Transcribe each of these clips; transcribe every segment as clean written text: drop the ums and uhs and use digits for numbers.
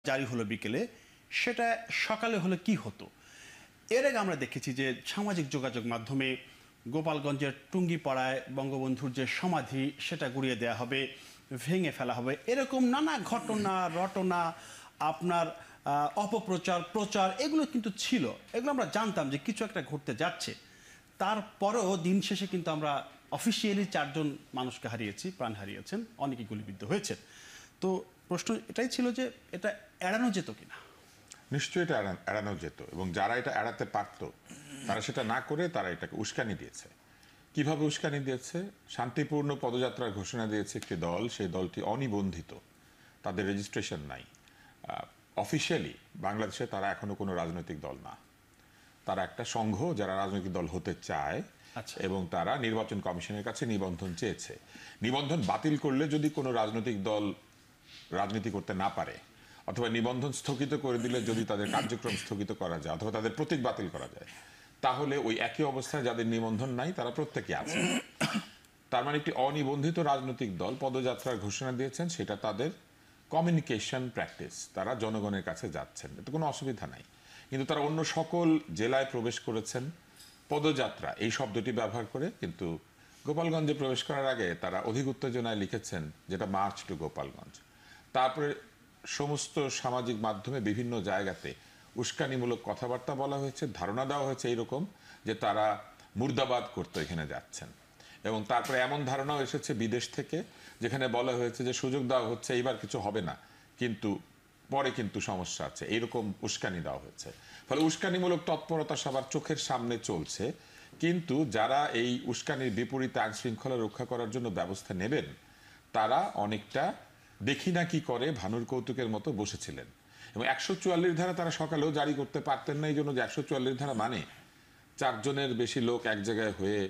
জারি হলো বিকেলে, সেটা সকালে হলে কি হতো? এর আগে আমরা দেখেছি যে সামাজিক যোগাযোগ মাধ্যমে গোপালগঞ্জের টুঙ্গিপাড়ায় বঙ্গবন্ধুর যে সমাধি সেটা গুঁড়িয়ে দেওয়া হবে, ভেঙে ফেলা হবে, এরকম নানা ঘটনা রটনা, আপনার অপপ্রচার প্রচার এগুলো কিন্তু ছিল। এগুলো আমরা জানতাম যে কিছু একটা ঘটতে যাচ্ছে। তারপরেও দিন শেষে কিন্তু আমরা অফিসিয়ালি 4 জন মানুষকে হারিয়েছি, প্রাণ হারিয়েছেন, অনেকে গুলিবিদ্ধ হয়েছেন। তো প্রশ্ন এটাই ছিল যে এটা এড়ানো যেত কিনা? নিশ্চয়ই এটা এড়ানো যেত, এবং যারা এটা এড়াতে পারত তারা সেটা না করে তারা এটাকে উস্কানি দিয়েছে। কিভাবে উস্কানি দিয়েছে? শান্তিপূর্ণ পদযাত্রার ঘোষণা দিয়েছে একটি দল, সেই দলটি অনিবন্ধিত, তাদের রেজিস্ট্রেশন নাই। অফিসিয়ালি বাংলাদেশে তারা এখনো কোনো রাজনৈতিক দল না, তারা একটা সংঘ যারা রাজনৈতিক দল হতে চায়। এবং তারা নির্বাচন কমিশনের কাছে নিবন্ধন চেয়েছে। নিবন্ধন বাতিল করলে যদি কোনো রাজনৈতিক দল রাজনীতি করতে না পারে, অথবা নিবন্ধন স্থগিত করে দিলে যদি তাদের কার্যক্রম স্থগিত করা যায়, অথবা তাদের প্রতীক বাতিল করা যায়, তাহলে ওই একই অবস্থায় যাদের নিবন্ধন নাই তারা প্রত্যেকে আছে। তার মানে একটি অনিবন্ধিত রাজনৈতিক দল পদযাত্রার ঘোষণা দিয়েছেন, সেটা তাদের কমিউনিকেশন প্র্যাকটিস, তারা জনগণের কাছে যাচ্ছেন, এতে কোনো অসুবিধা নাই। কিন্তু তারা অন্য সকল জেলায় প্রবেশ করেছেন পদযাত্রা এই শব্দটি ব্যবহার করে, কিন্তু গোপালগঞ্জে প্রবেশ করার আগে তারা অধিক উত্তেজনায় লিখেছেন যেটা মার্চ টু গোপালগঞ্জ। তারপরে সমস্ত সামাজিক মাধ্যমে বিভিন্ন জায়গাতে উস্কানিমূলক কথাবার্তা বলা হয়েছে, ধারণা দেওয়া হয়েছে এইরকম যে তারা মুর্দাবাদ করতে এখানে যাচ্ছেন। এবং তারপরে এমন ধারণাও এসেছে বিদেশ থেকে, যেখানে বলা হয়েছে যে সুযোগ দেওয়া হচ্ছে, এইবার কিছু হবে না, কিন্তু পরে কিন্তু সমস্যা আছে, এইরকম উস্কানি দেওয়া হয়েছে। ফলে উস্কানিমূলক তৎপরতা সবার চোখের সামনে চলছে, কিন্তু যারা এই উস্কানির বিপরীতে আইন শৃঙ্খলা রক্ষা করার জন্য ব্যবস্থা নেবেন তারা অনেকটা দেখি না কি করে ভানুর কৌতুকের মতো বসেছিলেন। এবং 144 ধারা তারা সকালেও জারি করতে পারতেন না, এই জন্য যে 144 ধারা মানে 4 জনের বেশি লোক এক জায়গায় হয়ে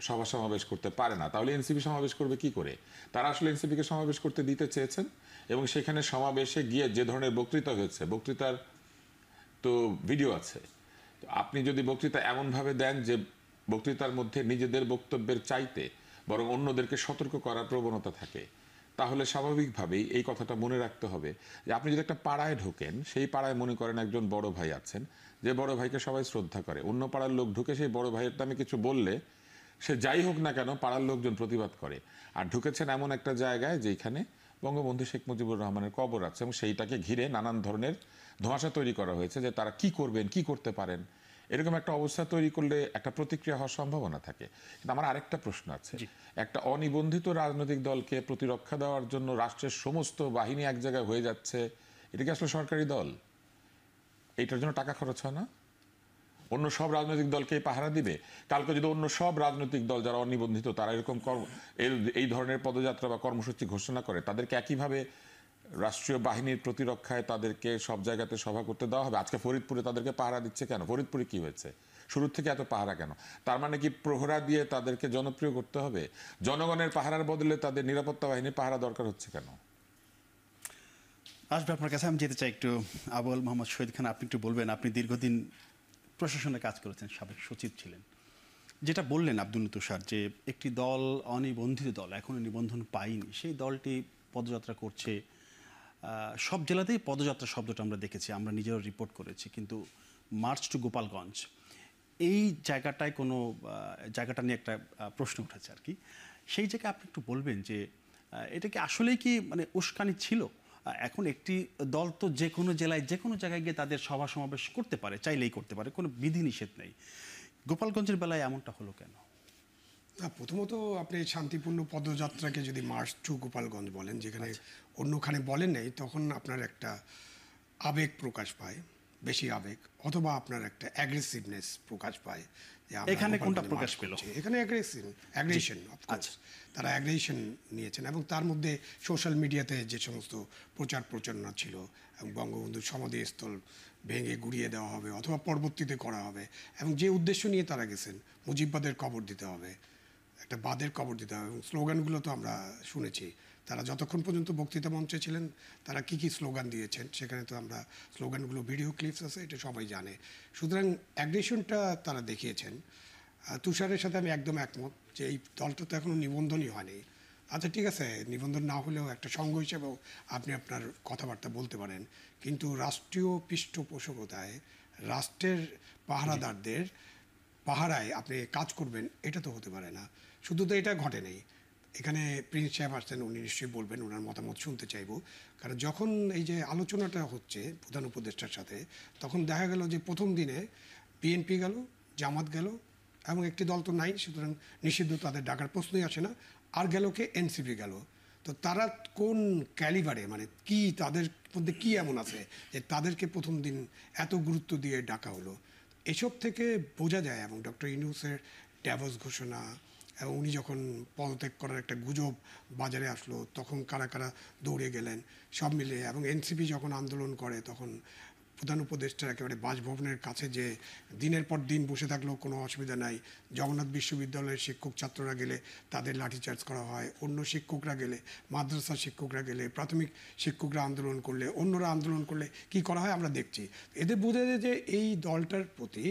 সভা সমাবেশ করতে পারে না, তাহলে এনসিপি সমাবেশ করবে কি করে? তারা আসলে এনসিপিকে সমাবেশ করতে দিতে চেয়েছেন, এবং সেখানে সমাবেশে গিয়ে যে ধরনের বক্তৃতা হয়েছে, বক্তৃতার তো ভিডিও আছে। আপনি যদি বক্তৃতা এমনভাবে দেন যে বক্তৃতার মধ্যে নিজেদের বক্তব্যের চাইতে বরং অন্যদেরকে সতর্ক করার প্রবণতা থাকে, তাহলে স্বাভাবিকভাবেই এই কথাটা মনে রাখতে হবে যে আপনি যদি একটা পাড়ায় ঢোকেন, সেই পাড়ায় মনে করেন একজন বড় ভাই আছেন, যে বড় ভাইকে সবাই শ্রদ্ধা করে, অন্য পাড়ার লোক ঢুকে সেই বড় ভাইয়ের নামে কিছু বললে সে যাই হোক না কেন পাড়ার লোকজন প্রতিবাদ করে। আর ঢুকেছেন এমন একটা জায়গায় যেখানে বঙ্গবন্ধু শেখ মুজিবুর রহমানের কবর আছে, এবং সেইটাকে ঘিরে নানান ধরনের ধোঁয়াশা তৈরি করা হয়েছে যে তারা কি করবেন, কি করতে পারেন, এরকম একটা অবস্থা তৈরি করলে একটা প্রতিক্রিয়া হওয়ার সম্ভাবনা থাকে। কিন্তু আমার আরেকটা প্রশ্ন আছে, একটা অনিবন্ধিত রাজনৈতিক দলকে প্রতিরক্ষা দেওয়ার জন্য রাষ্ট্রের সমস্ত বাহিনী এক জায়গায় হয়ে যাচ্ছে, এটা কি আসলে সরকারি দল? এইটার জন্য টাকা খরচ হয় না? অন্য সব রাজনৈতিক দলকে পাহারা দিবে? কালকে যদি অন্য সব রাজনৈতিক দল যারা অনিবন্ধিত তারা এরকম এই ধরনের পদযাত্রা বা কর্মসূচি ঘোষণা করে, তাদেরকে একইভাবে রাষ্ট্রীয় বাহিনীর প্রতিরক্ষায় তাদেরকে সব জায়গাতে সভা করতে দেওয়া হবে? আজকে ফরিদপুরে তাদেরকে পাহারা দিচ্ছে কেন? ফরিদপুরে কি হয়েছে? শুরুর থেকে এত পাহারা কেন? তার মানে কি প্রহরা দিয়ে তাদেরকে জনপ্রিয় করতে হবে? জনগণের পাহারার বদলে তাদের নিরাপত্তা বাহিনীর পাহারা দরকার হচ্ছে কেন? আসবে আপনার কাছে। আমি যেতে চাই একটু আবুল মোহাম্মদ শহীদ খান, আপনি একটু বলবেন, আপনি দীর্ঘদিন প্রশাসনে কাজ করেছেন, সাবেক সচিব ছিলেন। যেটা বললেন আব্দুল তুষার, যে একটি দল অনিবন্ধিত দল এখনো নিবন্ধন পায়নি, সেই দলটি পদযাত্রা করছে, সব জেলাতেই পদযাত্রা শব্দটা আমরা দেখেছি, আমরা নিজেরাও রিপোর্ট করেছি, কিন্তু মার্চ টু গোপালগঞ্জ এই জায়গাটায় কোনো জায়গাটা নিয়ে একটা প্রশ্ন উঠেছে আর কি। সেই জায়গায় আপনি একটু বলবেন যে এটা কি আসলেই কি মানে উস্কানি ছিল? এখন একটি দল তো যে কোনো জেলায় যে কোনো জায়গায় গিয়ে তাদের সভা সমাবেশ করতে পারে, চাইলেই করতে পারে, কোনো বিধিনিষেধ নেই। গোপালগঞ্জের বেলায় এমনটা হলো কেন? না, প্রথমত আপনি শান্তিপূর্ণ পদযাত্রাকে যদি মার্চ টু গোপালগঞ্জ বলেন, যেখানে অন্যখানে বলেন নাই, তখন আপনার একটা আবেগ প্রকাশ পায়, বেশি আবেগ, অথবা আপনার একটা অ্যাগ্রেসিভনেস প্রকাশ পায়। এখানে কোনটা প্রকাশ পেল? এখানে অ্যাগ্রেশন, অফকোর্স তারা অ্যাগ্রেশন নিয়েছেন, এবং তার মধ্যে সোশ্যাল মিডিয়াতে যে সমস্ত প্রচার প্রচারণা ছিল, এবং বঙ্গবন্ধুর সমাধিস্থল ভেঙে গুড়িয়ে দেওয়া হবে অথবা পরবর্তীতে করা হবে, এবং যে উদ্দেশ্য নিয়ে তারা গেছেন, মুজিববাদের কবর দিতে হবে, একটা বাদের কবর দিতে হবে, এবং স্লোগানগুলো তো আমরা শুনেছি। তারা যতক্ষণ পর্যন্ত বক্তৃতা মঞ্চে ছিলেন তারা কি কি স্লোগান দিয়েছেন, সেখানে তো আমরা স্লোগানগুলো ভিডিও ক্লিপস আছে, এটা সবাই জানে। সুতরাং অ্যাগ্রেশনটা তারা দেখিয়েছেন। তুষারের সাথে আমি একদম একমত যে এই দলটা তো এখনও নিবন্ধনই হয়নি, আচ্ছা ঠিক আছে, নিবন্ধন না হলেও একটা সংঘ হিসেবেও আপনি আপনার কথাবার্তা বলতে পারেন, কিন্তু রাষ্ট্রীয় পৃষ্ঠপোষকতায় রাষ্ট্রের পাহারাদারদের পাহারায় আপনি কাজ করবেন, এটা তো হতে পারে না। শুধু তো এটা ঘটে নেই, এখানে প্রিন্স সাহেব আসছেন, উনি নিশ্চয়ই বলবেন, ওনার মতামত শুনতে চাইবো। কারণ যখন এই যে আলোচনাটা হচ্ছে প্রধান উপদেষ্টার সাথে, তখন দেখা গেল যে প্রথম দিনে বিএনপি গেল, জামাত গেল, এবং একটি দল তো নাই, সুতরাং নিষিদ্ধ, তাদের ডাকার প্রশ্নই আসে না। আর গেল কে, এনসিপি গেল। তো তারা কোন ক্যালিবারে, মানে কি তাদের মধ্যে কি এমন আছে যে তাদেরকে প্রথম দিন এত গুরুত্ব দিয়ে ডাকা হলো? এসব থেকে বোঝা যায়। এবং ডক্টর ইউনূসের ড্যাভোস ঘোষণা, এবং উনি যখন পদত্যাগ করার একটা গুজব বাজারে আসলো, তখন কারা কারা দৌড়ে গেলেন, সব মিলিয়ে। এবং এনসিপি যখন আন্দোলন করে, তখন প্রধান উপদেষ্টার একেবারে বাসভবনের কাছে যে দিনের পর দিন বসে থাকলেও কোনো অসুবিধা নাই। জগন্নাথ বিশ্ববিদ্যালয়ের শিক্ষক ছাত্ররা গেলে তাদের লাঠিচার্জ করা হয়, অন্য শিক্ষকরা গেলে, মাদ্রাসার শিক্ষকরা গেলে, প্রাথমিক শিক্ষকরা আন্দোলন করলে, অন্যরা আন্দোলন করলে কি করা হয় আমরা দেখছি। এতে বোঝা যায় যে এই দলটার প্রতি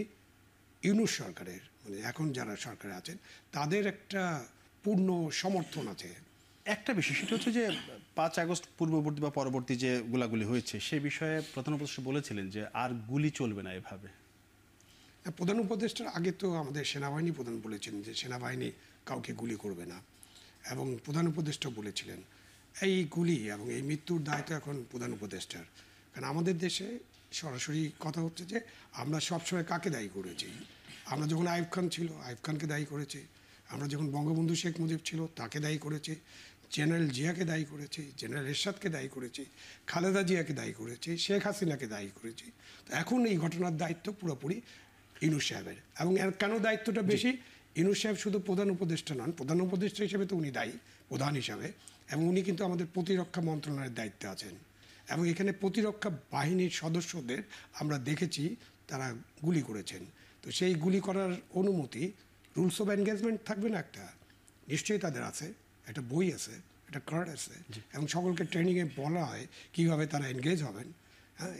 ইউনূস সরকারের, মানে এখন যারা সরকারে আছেন, তাদের একটা পূর্ণ সমর্থন আছে। একটা বিষয় সেটা হচ্ছে যে 5 আগস্ট পূর্ববর্তী বা পরবর্তী যে গোলাগুলি হয়েছে সে বিষয়ে প্রধান উপদেষ্টা বলেছিলেন যে আর গুলি চলবে না এভাবে। প্রধান উপদেষ্টার আগে তো আমাদের সেনাবাহিনী প্রধান বলেছেন যে সেনাবাহিনী কাউকে গুলি করবে না, এবং প্রধান উপদেষ্টা বলেছিলেন এই গুলি এবং এই মৃত্যুর দায় তো এখন প্রধান উপদেষ্টার। কারণ আমাদের দেশে সরাসরি কথা হচ্ছে যে আমরা সবসময় কাকে দায়ী করেছি? আমরা যখন আইয়ুব খান ছিল, আইয়ুব খানকে দায়ী করেছি। আমরা যখন বঙ্গবন্ধু শেখ মুজিব ছিল, তাকে দায়ী করেছি। জেনারেল জিয়াকে দায়ী করেছি, জেনারেল এরশাদকে দায়ী করেছি, খালেদা জিয়াকে দায়ী করেছি, শেখ হাসিনাকে দায়ী করেছি। তো এখন এই ঘটনার দায়িত্ব পুরোপুরি ইউনূস সাহেবের। এবং এর কেন দায়িত্বটা বেশি? ইউনূস সাহেব শুধু প্রধান উপদেষ্টা নন, প্রধান উপদেষ্টা হিসেবে তো উনি দায়ী, প্রধান হিসাবে, এবং উনি কিন্তু আমাদের প্রতিরক্ষা মন্ত্রণালয়ের দায়িত্বে আছেন। এবং এখানে প্রতিরক্ষা বাহিনীর সদস্যদের আমরা দেখেছি তারা গুলি করেছেন। তো সেই গুলি করার অনুমতি, রুলস অফ এনগেজমেন্ট থাকবে না একটা? নিশ্চয়ই তাদের আছে, একটা বই আছে, একটা কার্ড আছে, এবং সকলকে ট্রেনিংয়ে বলা হয় কীভাবে তারা এনগেজ হবেন। হ্যাঁ,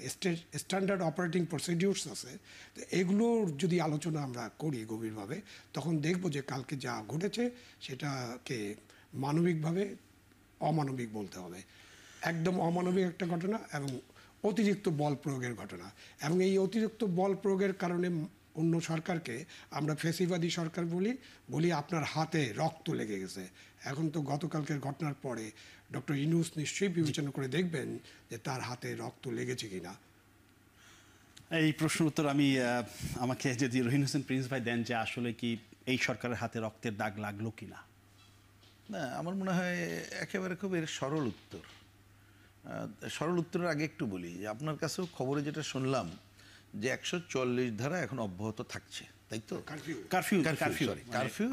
স্ট্যান্ডার্ড অপারেটিং প্রসিডিউরস আছে। তো এগুলোর যদি আলোচনা আমরা করি গভীরভাবে, তখন দেখব যে কালকে যা ঘটেছে সেটাকে মানবিকভাবে অমানবিক বলতে হবে। একদম অমানবিক একটা ঘটনা, এবং অতিরিক্ত বল প্রয়োগের ঘটনা। এবং এই অতিরিক্ত বল প্রয়োগের কারণে অন্য সরকারকে আমরা ফেসিবাদী সরকার বলি আপনার হাতে রক্ত লেগে গেছে। এখন তো গতকালকের ঘটনার পরে ডক্টর ইউনূস নিশ্চয়ই বিবেচনা করে দেখবেন যে তার হাতে রক্ত লেগেছে কিনা। এই প্রশ্নের উত্তর আমি আমাকে যদি রহিন হোসেন প্রিন্স ভাই দেন যে আসলে কি এই সরকারের হাতে রক্তের দাগ লাগলো কিনা। না, আমার মনে হয় একেবারে খুব এর সরল উত্তর। সরল উত্তরের আগে একটু বলি যে আপনার কাছেও খবরে যেটা শুনলাম যে 144 ধারা এখন অব্যাহত থাকছে, তাই তো? কারফিউ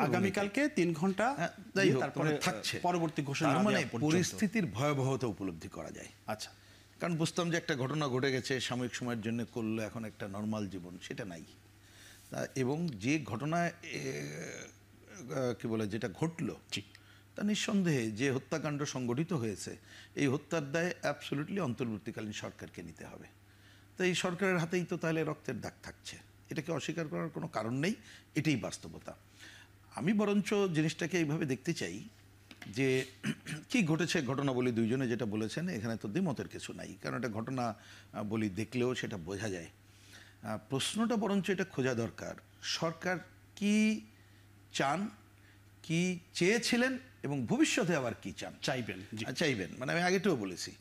আগামীকালকে 3 ঘন্টা, যাই হোক, তারপরে থাকছে। পরবর্তী ঘোষণা মানে পরিস্থিতির ভয়াবহতা উপলব্ধি করা যায়। আচ্ছা, কারণ বুঝতাম যে একটা ঘটনা ঘটে গেছে, সাময়িক সময়ের জন্য করলো, এখন একটা নর্মাল জীবন সেটা নাই। এবং যে ঘটনায় কি বলে যেটা ঘটলো, তা নিঃসন্দেহে যে হত্যাকাণ্ড সংগঠিত হয়েছে, এই হত্যার দায় অ্যাবসলিউটলি অন্তর্বর্তীকালীন সরকারকে নিতে হবে। তো এই সরকারের হাতেই তো তাহলে রক্তের দাগ থাকছে, এটাকে অস্বীকার করার কোনো কারণ নেই, এটাই বাস্তবতা। আমি বরঞ্চ জিনিসটাকে এইভাবে দেখতে চাই যে কি ঘটেছে ঘটনা বলি দুইজনে যেটা বলেছেন, এখানে তো দ্বিমতের কিছু নাই, কারণ এটা ঘটনা বলি দেখলেও সেটা বোঝা যায়। প্রশ্নটা বরঞ্চ এটা খোঁজা দরকার, সরকার কি চান, কি চেয়েছিলেন, এবং ভবিষ্যতে আবার কি চাইবেন। মানে আমি আগেটাও বলেছি,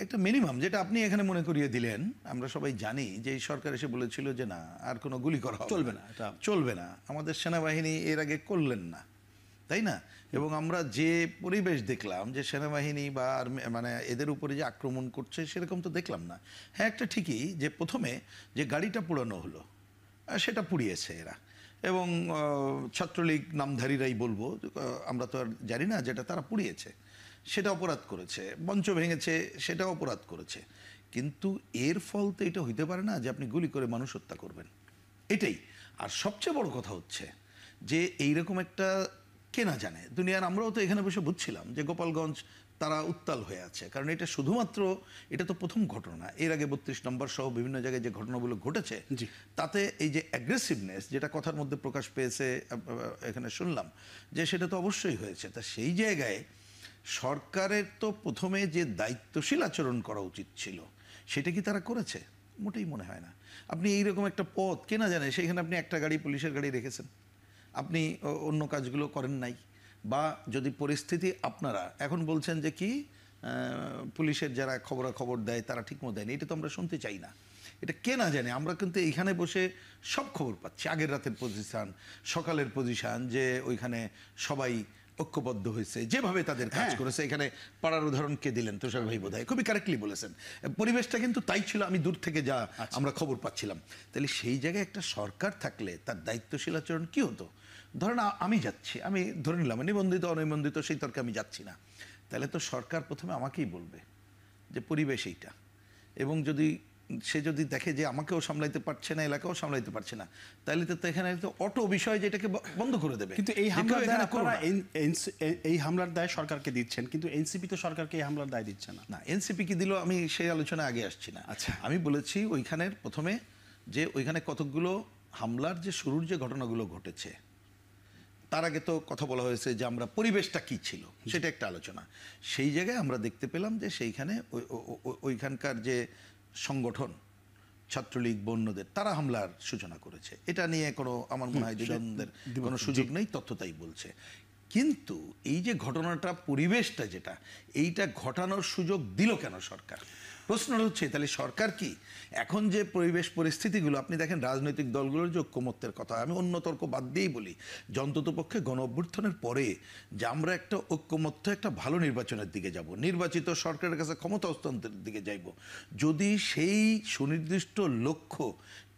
একটা মিনিমাম যেটা আপনি এখানে মনে করিয়ে দিলেন। আমরা সবাই জানি যে এই সরকার এসে বলেছিল যে না, আর কোনো গুলি করা চলবে না, আমাদের সেনাবাহিনী এর আগে করলেন না, তাই না? এবং আমরা যে পরিবেশ দেখলাম যে সেনাবাহিনী বা মানে এদের উপরে যে আক্রমণ করছে সেরকম তো দেখলাম না। হ্যাঁ, একটা ঠিকই যে প্রথমে যে গাড়িটা পোড়ানো হলো সেটা পুড়িয়েছে এরা, এবং ছাত্রলীগ নামধারীরাই বলবো, আমরা তো আর জানি না, যেটা তারা পুড়িয়েছে সেটা অপরাধ করেছে, মঞ্চ ভেঙেছে সেটা অপরাধ করেছে। কিন্তু এর ফল তো এটা হইতে পারে না যে আপনি গুলি করে মানুষ হত্যা করবেন, এটাই। আর সবচেয়ে বড় কথা হচ্ছে যে এইরকম একটা কে না জানে দুনিয়ার, আমরাও তো এখানে বসে বুঝছিলাম যে গোপালগঞ্জ তারা উত্তাল হয়ে আছে, কারণ এটা শুধুমাত্র, এটা তো প্রথম ঘটনা। এর আগে 32 নম্বর সহ বিভিন্ন জায়গায় যে ঘটনাগুলো ঘটেছে, তাতে এই যে অ্যাগ্রেসিভনেস যেটা কথার মধ্যে প্রকাশ পেয়েছে, এখানে শুনলাম যে সেটা তো অবশ্যই হয়েছে। তা সেই জায়গায় সরকারের তো প্রথমে যে দায়িত্বশীল আচরণ করা উচিত ছিল সেটা কি তারা করেছে? মোটেই মনে হয় না। আপনি এইরকম একটা পথ কে না জানে, সেখানে আপনি একটা গাড়ি, পুলিশের গাড়ি রেখেছেন, আপনি অন্য কাজগুলো করেন নাই। বা যদি পরিস্থিতি আপনারা এখন বলছেন যে কি পুলিশের যারা খবরাখবর দেয় তারা ঠিকমতো দেয়নি, এটা তো আমরা শুনতে চাই না। এটা কে না জানে, আমরা কিন্তু এইখানে বসে সব খবর পাচ্ছি, আগের রাতের পজিশন, সকালের পজিশন, যে ওইখানে সবাই ঐক্যবদ্ধ হয়েছে, যেভাবে তাদের কাজ করেছে। এখানে পাড়ার উদাহরণ কে দিলেন? তুষার ভাই বোধহয় খুবই কারেক্টলি বলেছেন। পরিবেশটা কিন্তু তাই ছিল, আমি দূর থেকে যা আমরা খবর পাচ্ছিলাম। তাহলে সেই জায়গায় একটা সরকার থাকলে তার দায়িত্বশীল আচরণ কি হতো? ধরেন আমি যাচ্ছি, আমি ধরে নিলাম নিবন্ধিত অনিবন্ধিত সেই তর্কে আমি যাচ্ছি না, তাহলে তো সরকার প্রথমে আমাকেই বলবে যে পরিবেশ এইটা, এবং যদি সে যদি দেখে যে আমাকেও সামলাইতে পারছে না, এলাকাও সামলাইতে পারছে না, তাহলে তো এখানে তো অটো বিষয় যেটাকে বন্ধ করে দেবে। কিন্তু এই হামলার দায় আপনারা এই হামলার দায় সরকারকে দিচ্ছেন, কিন্তু এনসিপি তো সরকারকে এই হামলার দায় দিচ্ছে না। না, এনসিপি কি দিল আমি সেই আলোচনায় আগে আসছি না। আচ্ছা, আমি বলেছি ওইখানের প্রথমে যে ওইখানে কতকগুলো হামলার যে শুরুর যে ঘটনাগুলো ঘটেছে, তার আগে তো কথা বলা হয়েছে যে আমরা পরিবেশটা কি ছিল সেটা একটা আলোচনা। সেই জায়গায় আমরা দেখতে পেলাম যে সেইখানে ওইখানকার যে সংগঠন ছাত্রলীগ বন্যদের, তারা হামলার সূচনা করেছে। এটা নিয়ে কোনো আমার মনে হয় দ্বিধাদ্বন্দ্বের কোনো সুযোগ নেই, তথ্য তাই বলছে। কিন্তু এই যে ঘটনাটা, পরিবেশটা যেটা, এইটা ঘটানোর সুযোগ দিল কেন সরকার? প্রশ্নটা হচ্ছে তাহলে সরকার কি এখন যে পরিবেশ পরিস্থিতিগুলো, আপনি দেখেন রাজনৈতিক দলগুলোর যে ঐক্যমত্যের কথা, আমি অন্য তর্ক বাদ দিয়েই বলি যে অন্ততপক্ষে গণ অভ্যুত্থানের পরে যে আমরা একটা ঐক্যমত্য একটা ভালো নির্বাচনের দিকে যাব, নির্বাচিত সরকারের কাছে ক্ষমতা হস্তান্তরের দিকে যাইব, যদি সেই সুনির্দিষ্ট লক্ষ্য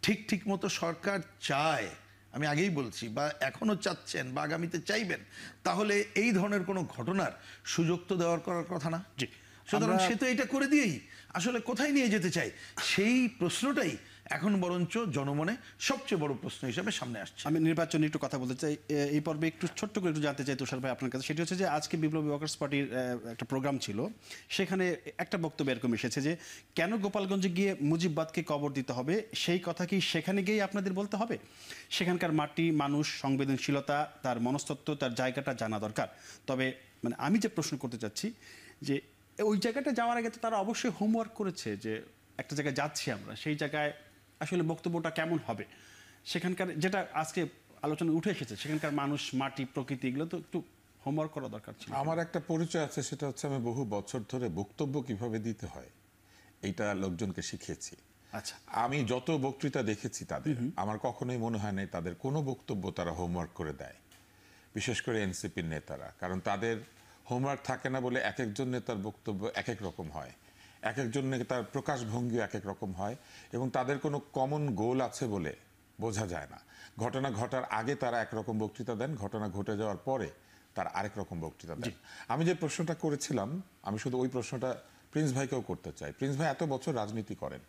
ঠিক মতো সরকার চায়, আমি আগেই বলছি, বা এখনো চাচ্ছেন বা আগামীতে চাইবেন, তাহলে এই ধরনের কোনো ঘটনার সুযোগ তো দেওয়ার করার কথা না। জি, সুতরাং সে তো এটা করে দিয়েই আসলে কোথায় নিয়ে যেতে চাই, সেই প্রশ্নটাই এখন বরঞ্চ জনমনে সবচেয়ে বড় প্রশ্ন হিসেবে সামনে আসছে। আমি নির্বাচন একটু কথা বলতে চাই এই পর্বে, একটু ছোট্ট করে একটু জানতে চাই তুষার ভাই আপনার কাছে। সেটি হচ্ছে যে আজকে বিপ্লবী ওয়ার্কার্স পার্টির একটা প্রোগ্রাম ছিল, সেখানে একটা বক্তব্য এরকম এসেছে যে কেন গোপালগঞ্জে গিয়ে মুজিববাদকে কবর দিতে হবে, সেই কথা কি সেখানে গিয়ে আপনাদের বলতে হবে? সেখানকার মাটি, মানুষ, সংবেদনশীলতা, তার মনস্তত্ত্ব, তার জায়গাটা জানা দরকার। তবে মানে আমি যে প্রশ্ন করতে চাচ্ছি যে ওই জায়গাটা যাওয়ার আগে তো তারা অবশ্যই হোমওয়ার্ক করেছে যে একটা জায়গায় যাচ্ছি আমরা, সেই জায়গায় আসলে বক্তব্যটা কেমন হবে, সেখানকার যেটা আজকে আলোচনা উঠে এসেছে, সেখানকার মানুষ, মাটি, প্রকৃতি, এগুলো তো একটু হোমওয়ার্ক করা দরকার ছিল। আমার একটা পরিচয় আছে, সেটা হচ্ছে আমি বহু বছর ধরে বক্তব্য কিভাবে দিতে হয় এইটা লোকজনকে শিখিয়েছি। আচ্ছা, আমি যত বক্তৃতা দেখেছি তাদের, আমার কখনোই মনে হয় নাই তাদের কোনো বক্তব্য তারা হোমওয়ার্ক করে দেয়, বিশেষ করে এনসিপির নেতারা। কারণ তাদের হোমওয়ার্ক থাকে না বলে এক একজন নেতার বক্তব্য এক এক রকম হয়, এক একজন নেতার প্রকাশভঙ্গি এক এক রকম হয়, এবং তাদের কোনো কমন গোল আছে বলে বোঝা যায় না। ঘটনা ঘটার আগে তারা একরকম বক্তৃতা দেন, ঘটনা ঘটে যাওয়ার পরে তার আরেক রকম বক্তৃতা দেন। আমি যে প্রশ্নটা করেছিলাম, আমি শুধু ওই প্রশ্নটা প্রিন্স ভাইকেও করতে চাই। প্রিন্স ভাই এত বছর রাজনীতি করেন,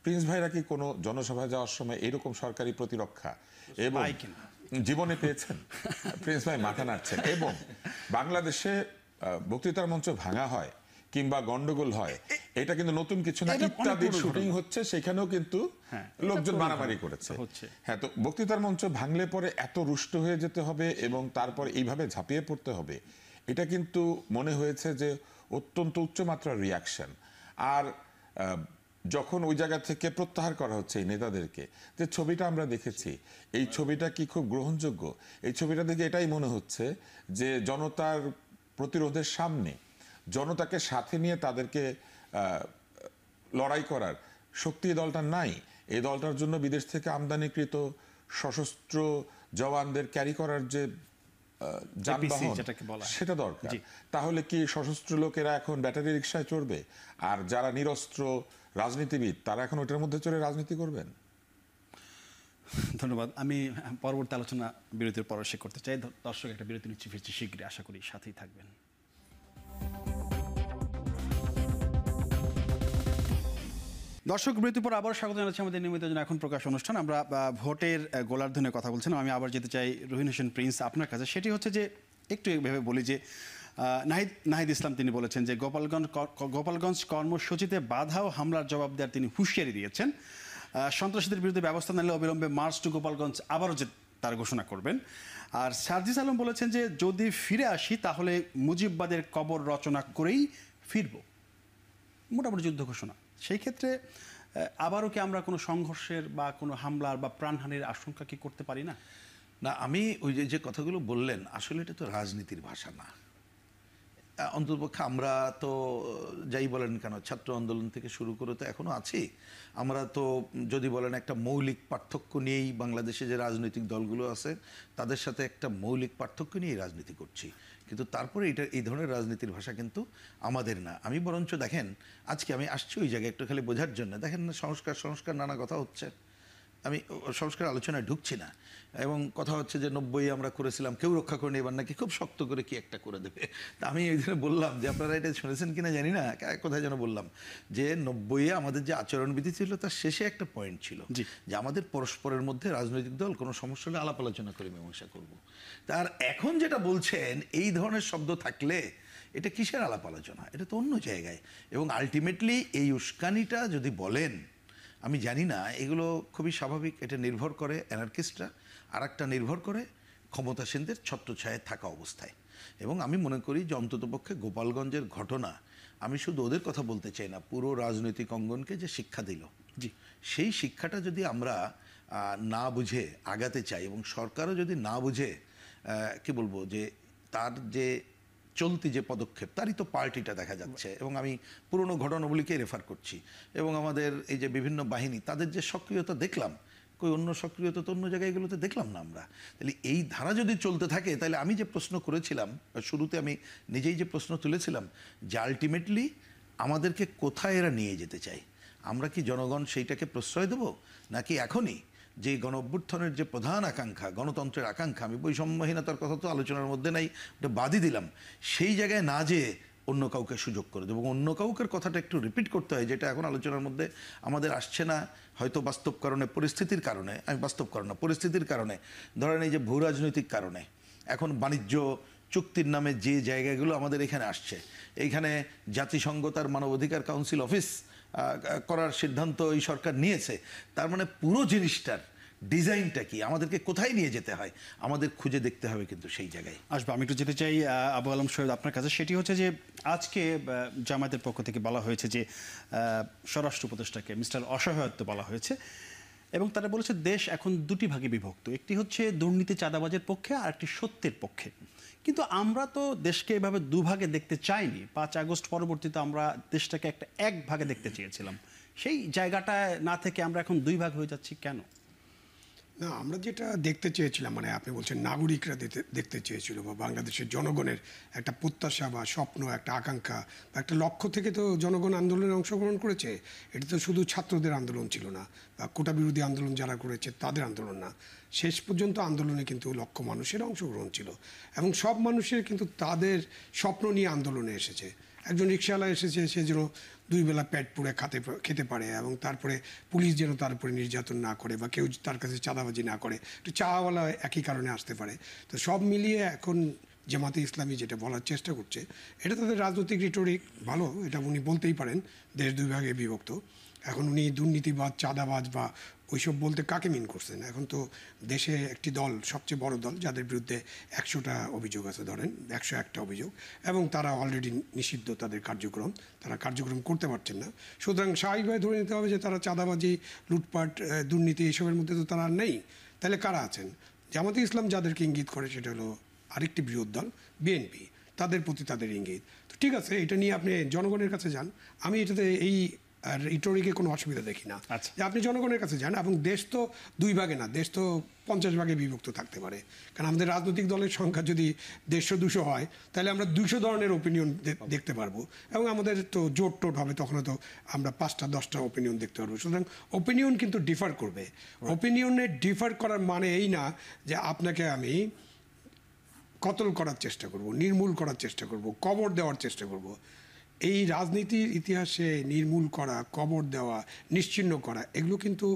প্রিন্স ভাইরা কি কোনো জনসভায় যাওয়ার সময় এরকম সরকারি প্রতিরক্ষা এবং জীবনে পেয়েছেন? প্রিন্স ভাই মাথা নাড়ছেন। এবং বাংলাদেশে বক্তৃতার মঞ্চ ভাঙা হয় কিংবা গন্ডগোল হয়, এটা কিন্তু নতুন কিছু না। ইত্যাদির শুটিং হচ্ছে, সেখানেও কিন্তু লোকজন মারামারি করেছে। হ্যাঁ, তো বক্তৃতার মঞ্চ ভাঙলে পরে এত রুষ্ট হয়ে যেতে হবে এবং তারপর এইভাবে ঝাঁপিয়ে পড়তে হবে, এটা কিন্তু মনে হয়েছে যে অত্যন্ত উচ্চমাত্রার রিয়াকশন। আর যখন ওই জায়গা থেকে প্রত্যাহার করা হচ্ছে এই নেতাদেরকে, যে ছবিটা আমরা দেখেছি, এই ছবিটা কি খুব গ্রহণযোগ্য? এই ছবিটা দেখে এটাই মনে হচ্ছে যে জনতার প্রতিরোধের সামনে জনতাকে সাথে নিয়ে তাদেরকে লড়াই করার শক্তি এই দলটার নাই। এই দলটার জন্য বিদেশ থেকে আমদানিকৃত সশস্ত্র জওয়ানদের ক্যারি করার যে যানবাহন, সেটা দরকার। তাহলে কি সশস্ত্র লোকেরা এখন ব্যাটারি রিকশায় চড়বে, আর যারা নিরস্ত্র রাজনীতিবিদ তারা এখন ওটার মধ্যে চড়ে রাজনীতি করবেন? ধন্যবাদ। আমি পরবর্তী আলোচনা বিরতির পর শেষ করতে চাই। দর্শক, একটা বিরতি নিচ্ছি, ফিরছি শীঘ্রই, আশা করি সাথেই থাকবেন। দর্শক, বিরতির পর আবার স্বাগত জানাচ্ছি আমাদের নিয়মিত এখন প্রকাশ অনুষ্ঠান। আমরা ভোটের গোলার্ধনে কথা বলছিলাম। আমি আবার যেতে চাই রহিন হোসেন প্রিন্স আপনার কাছে। সেটি হচ্ছে যে একটু ভেবে বলি যে নাহিদ ইসলাম তিনি বলেছেন যে গোপালগঞ্জ কর্মসূচিতে বাধা ও হামলার জবাব দেওয়ার তিনি হুঁশিয়ারি দিয়েছেন। সন্ত্রাসীদের বিরুদ্ধে ব্যবস্থা নিলে অবিলম্বে মার্চ টু গোপালগঞ্জ আবারও তার ঘোষণা করবেন। আর সার্জিস আলম বলেছেন যে যদি ফিরে আসি তাহলে মুজিববাদের কবর রচনা করেই ফিরব, মোটামুটি যুদ্ধ ঘোষণা। সেই ক্ষেত্রে আবারও কি আমরা কোনো সংঘর্ষের বা কোনো হামলার বা প্রাণহানির আশঙ্কা কি করতে পারি না? না, আমি ওই যে কথাগুলো বললেন, আসলে এটা তো রাজনীতির ভাষা না। অন্ততপক্ষে আমরা তো যাই বলেন কেন, ছাত্র আন্দোলন থেকে শুরু করে তো এখনো আছি। আমরা তো যদি বলেন একটা মৌলিক পার্থক্য নিয়েই বাংলাদেশে যে রাজনৈতিক দলগুলো আছে তাদের সাথে একটা মৌলিক পার্থক্য নিয়েই রাজনীতি করছি, কিন্তু তারপরে এটা এই ধরনের রাজনীতির ভাষা কিন্তু আমাদের না। আমি বরঞ্চ দেখেন, আজকে আমি আসছি ওই জায়গায় একটু খালি বোঝার জন্য। দেখেন না, সংস্কার নানা কথা হচ্ছে, আমি সংস্কার আলোচনায় ঢুকছি না। এবং কথা হচ্ছে যে 90 আমরা করেছিলাম, কেউ রক্ষা করেনি, এবার নাকি খুব শক্ত করে কি একটা করে দেবে। তা আমি এই জন্য বললাম যে আপনারা এটা শুনেছেন কিনা জানি না, কোথায় যেন বললাম যে 90 আমাদের যে আচরণবিধি ছিল তার শেষে একটা পয়েন্ট ছিল যে আমাদের পরস্পরের মধ্যে রাজনৈতিক দল কোনো সমস্যা হলে আলাপ আলোচনা করে মীমাংসা করবো। তার এখন যেটা বলছেন এই ধরনের শব্দ থাকলে এটা কিসের আলাপ আলোচনা? এটা তো অন্য জায়গায়। এবং আলটিমেটলি এই উস্কানিটা যদি বলেন, আমি জানি না, এগুলো খুবই স্বাভাবিক। এটা নির্ভর করে অ্যানার্কিস্টরা, আর একটা নির্ভর করে ক্ষমতাসীনদের ছত্রছায়ায় থাকা অবস্থায়। এবং আমি মনে করি যে অন্ততপক্ষে গোপালগঞ্জের ঘটনা, আমি শুধু ওদের কথা বলতে চাই না, পুরো রাজনৈতিক অঙ্গনকে যে শিক্ষা দিল, সেই শিক্ষাটা যদি আমরা না বুঝে আগাতে চাই, এবং সরকারও যদি না বুঝে কি বলবো যে তার যে চলতি যে পদক্ষেপ তারই তো পার্টিটা দেখা যাচ্ছে। এবং আমি পুরনো ঘটনাগুলিকে রেফার করছি। এবং আমাদের এই যে বিভিন্ন বাহিনী, তাদের যে সক্রিয়তা দেখলাম, কই অন্য সক্রিয়তা তো অন্য জায়গাগুলোতে দেখলাম না আমরা। তাহলে এই ধারা যদি চলতে থাকে, তাহলে আমি যে প্রশ্ন করেছিলাম শুরুতে, আমি নিজেই যে প্রশ্ন তুলেছিলাম যে আলটিমেটলি আমাদেরকে কোথায় এরা নিয়ে যেতে চায়, আমরা কি জনগণ সেইটাকে প্রশ্রয় দেব, নাকি এখনই যে গণ অভ্যুত্থানের যে প্রধান আকাঙ্ক্ষা, গণতন্ত্রের আকাঙ্ক্ষা, আমি বৈষম্যহীনতার কথা তো আলোচনার মধ্যে নাই, ওটা বাদই দিলাম, সেই জায়গায় না যেয়ে অন্য কাউকে সুযোগ করে দেবো। এবং অন্য কাউকের কথাটা একটু রিপিট করতে হয়, যেটা এখন আলোচনার মধ্যে আমাদের আসছে না, হয়তো বাস্তব কারণে, পরিস্থিতির কারণে, আমি বাস্তব কারণ না, পরিস্থিতির কারণে, ধরেন এই যে ভূ রাজনৈতিক কারণে এখন বাণিজ্য চুক্তির নামে যে জায়গাগুলো আমাদের এখানে আসছে, এইখানে জাতিসংঘ তার মানবাধিকার কাউন্সিল অফিস করার সিদ্ধান্ত এই সরকার নিয়েছে। তার মানে পুরো জিনিসটার ডিজাইনটা কি, আমাদেরকে কোথায় নিয়ে যেতে হয়, আমাদের খুঁজে দেখতে হবে কিন্তু সেই জায়গায়। আসবো, আমি একটু যেতে চাই আবু আলম সৈয়দ আপনার কাছে। সেটি হচ্ছে যে আজকে জামায়াতের পক্ষ থেকে বলা হয়েছে যে স্বরাষ্ট্র উপদেষ্টাকে মিস্টার অসহায়ত্ব বলা হয়েছে, এবং তারা বলেছে দেশ এখন দুটি ভাগে বিভক্ত, একটি হচ্ছে দুর্নীতি চাঁদাবাজের পক্ষে আর একটি সত্যের পক্ষে। কিন্তু আমরা তো দেশকে এভাবে দুভাগে দেখতে চাইনি। 5 আগস্ট পরবর্তীতে আমরা দেশটাকে এক ভাগে দেখতে চেয়েছিলাম, সেই জায়গাটায় না থেকে আমরা এখন 2 ভাগ হয়ে যাচ্ছি কেন? না, আমরা যেটা দেখতে চেয়েছিলাম, মানে আপনি বলছেন নাগরিকরা দেখতে চেয়েছিল, বা বাংলাদেশের জনগণের একটা প্রত্যাশা বা স্বপ্ন, একটা আকাঙ্ক্ষা বা একটা লক্ষ্য থেকে তো জনগণ আন্দোলনে অংশগ্রহণ করেছে। এটা তো শুধু ছাত্রদের আন্দোলন ছিল না, বা কোটা বিরোধী আন্দোলন যারা করেছে তাদের আন্দোলন না, শেষ পর্যন্ত আন্দোলনে কিন্তু লক্ষ মানুষের অংশগ্রহণ ছিল। এবং সব মানুষের কিন্তু তাদের স্বপ্ন নিয়ে আন্দোলনে এসেছে। একজন রিক্সাওয়ালা এসেছে, সে যেন 2 বেলা পেট পুড়ে খেতে পারে, এবং তারপরে পুলিশ যেন তার উপরে নির্যাতন না করে, বা কেউ তার কাছে চাঁদাবাজি না করে, একটু চাওয়ালা একই কারণে আসতে পারে। তো সব মিলিয়ে এখন জামাতে ইসলামী যেটা বলার চেষ্টা করছে, এটা তাদের রাজনৈতিক রিটোরিক, ভালো, এটা উনি বলতেই পারেন দেশ 2 ভাগে বিভক্ত। এখন উনি দুর্নীতিবাজ, চাঁদাবাজ বা ওইসব বলতে কাকে মিন করছেন? এখন তো দেশে একটি দল, সবচেয়ে বড় দল, যাদের বিরুদ্ধে 100টা অভিযোগ আছে, ধরেন 101টা অভিযোগ, এবং তারা অলরেডি নিষিদ্ধ, তাদের তারা কার্যক্রম করতে পারছেন না। সুতরাং স্বাভাবিকভাবে ধরে নিতে হবে যে তারা চাঁদাবাজি, লুটপাট, দুর্নীতি এইসবের মধ্যে তো তারা আর নেই। তাহলে কারা আছেন? জামাতে ইসলাম যাদেরকে ইঙ্গিত করে সেটা হলো আরেকটি বৃহৎ দল বিএনপি, তাদের প্রতি তাদের ইঙ্গিত। তো ঠিক আছে, এটা নিয়ে আপনি জনগণের কাছে যান, আমি এটাতে এই রিটোরিকে কোনো অসুবিধা দেখি না। যে আপনি জনগণের কাছে যান, এবং দেশ তো 2 ভাগে না, দেশ তো 50 ভাগে বিভক্ত থাকতে পারে। কারণ আমাদের রাজনৈতিক দলের সংখ্যা যদি 150-200 হয়, তাহলে আমরা 200 ধরনের ওপিনিয়ন দেখতে পারবো, এবং আমাদের তো জোট টোট হবে, তখন তো আমরা 5টা-10টা ওপিনিয়ন দেখতে পারবো। সুতরাং ওপিনিয়ন কিন্তু ডিফার করবে। ওপিনিয়নে ডিফার করার মানে এই না যে আপনাকে আমি কতল করার চেষ্টা করব, নির্মূল করার চেষ্টা করব, কবর দেওয়ার চেষ্টা করব। এই রাজনীতির ইতিহাসে নির্মূল করা, কবর দেওয়া, নিশ্চিহ্ন করা, এগুলো কিন্তু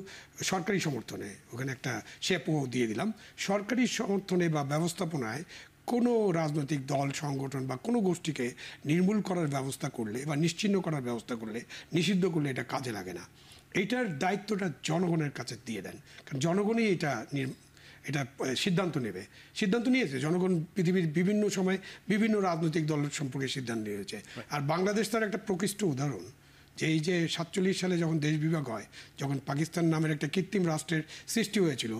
সরকারি সমর্থনে, ওখানে একটা শেপও দিয়ে দিলাম, সরকারি সমর্থনে বা ব্যবস্থাপনায় কোনো রাজনৈতিক দল, সংগঠন বা কোনো গোষ্ঠীকে নির্মূল করার ব্যবস্থা করলে বা নিশ্চিহ্ন করার ব্যবস্থা করলে, নিষিদ্ধ করলে এটা কাজে লাগে না। এইটার দায়িত্বটা জনগণের কাছে দিয়ে দেন, কারণ জনগণই এটা সিদ্ধান্ত নেবে, সিদ্ধান্ত নিয়েছে জনগণ। পৃথিবীর বিভিন্ন সময় বিভিন্ন রাজনৈতিক দল সম্পর্কে সিদ্ধান্ত নিয়েছে। আর বাংলাদেশ তার একটা প্রকৃষ্ট উদাহরণ, যে এই যে 47 সালে যখন দেশ বিভাগ হয়, যখন পাকিস্তান নামের একটা কৃত্রিম রাষ্ট্রের সৃষ্টি হয়েছিল,